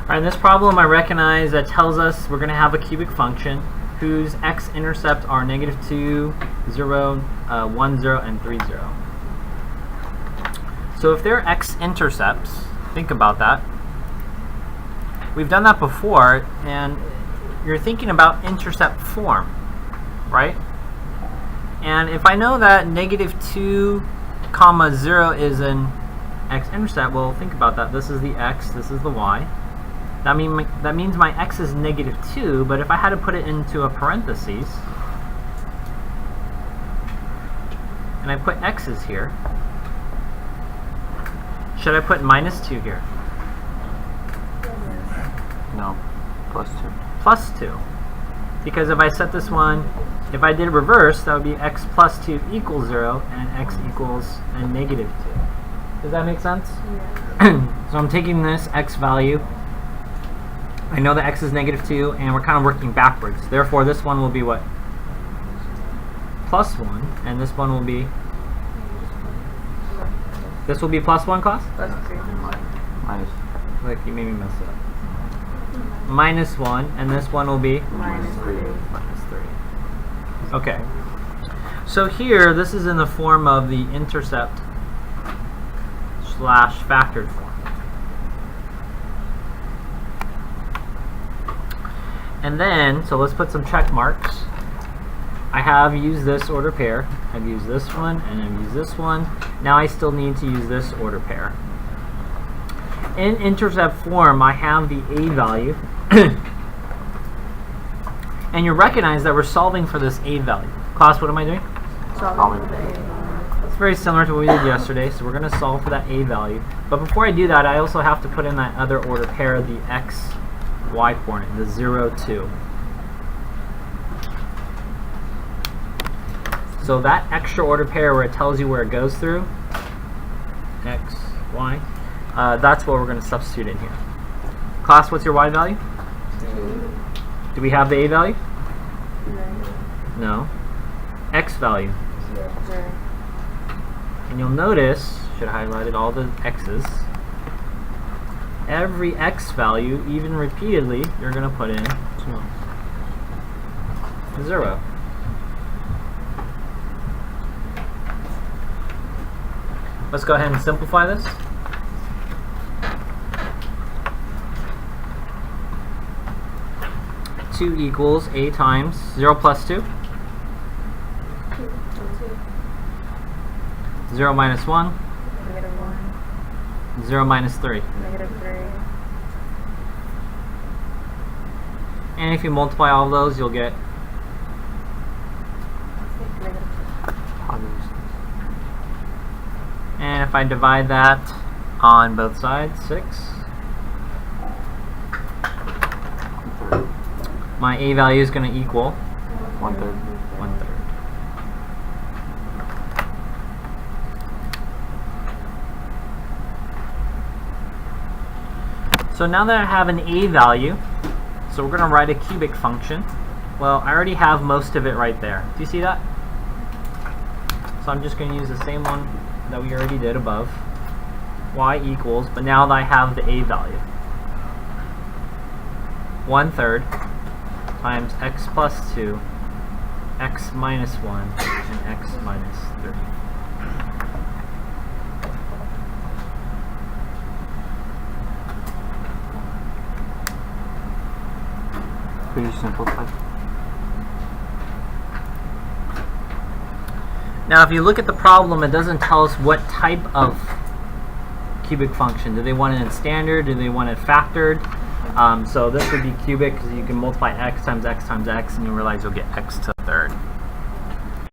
Alright, in this problem I recognize that tells us we're going to have a cubic function whose x-intercepts are -2, 0, 1, 0, and 3, 0. So if they're x-intercepts, think about that. We've done that before, and you're thinking about intercept form, right? And if I know that -2, 0 is an x-intercept, well, think about that. This is the x, this is the y. That means my x is -2, but if I had to put it into a parentheses, and I put x's here, should I put -2 here? No, +2. +2. Because if I set this one, if I did reverse, that would be x plus 2 equals 0, and x equals a -2. Does that make sense? Yeah. So I'm taking this x value. I know that x is -2, and we're kind of working backwards. Therefore, this one will be what? +1, and this one will be... This will be +1, class? +3. Minus. Like, you made me mess it up. -1, and this one will be? -3. -3. Okay. So here, this is in the form of the intercept / factored form. And then, so let's put some check marks. I have used this order pair. I've used this one, and I've used this one. Now I still need to use this order pair. In intercept form, I have the a value. And you recognize that we're solving for this a value. Class, what am I doing? Solving for the a. It's very similar to what we did yesterday, so we're going to solve for that a value. But before I do that, I also have to put in that other order pair, the x, y coordinate, the 0, 2. So that extra order pair where it tells you where it goes through, x, y, that's what we're going to substitute in here. Class, what's your y value? 2. Do we have the a value? No. No. X value. 0. And you'll notice, should have highlighted all the x's, every x value, even repeatedly, you're going to put in 0. Let's go ahead and simplify this. Two equals a times 0 plus 2. 0 minus 1. -1. 0 minus 3. -3. And if you multiply all of those, you'll get and if I divide that on both sides, 6, my a value is going to equal 1/3. 1/3. So now that I have an a value, so we're going to write a cubic function. Well, I already have most of it right there. Do you see that? So I'm just going to use the same one that we already did above. Y equals, but now that I have the a value, 1/3 times x plus 2, x minus 1, and x minus 3. Could you simplify? Now if you look at the problem, it doesn't tell us what type of cubic function. Do they want it in standard? Do they want it factored? So this would be cubic because you can multiply x times x times x, and you realize you'll get x to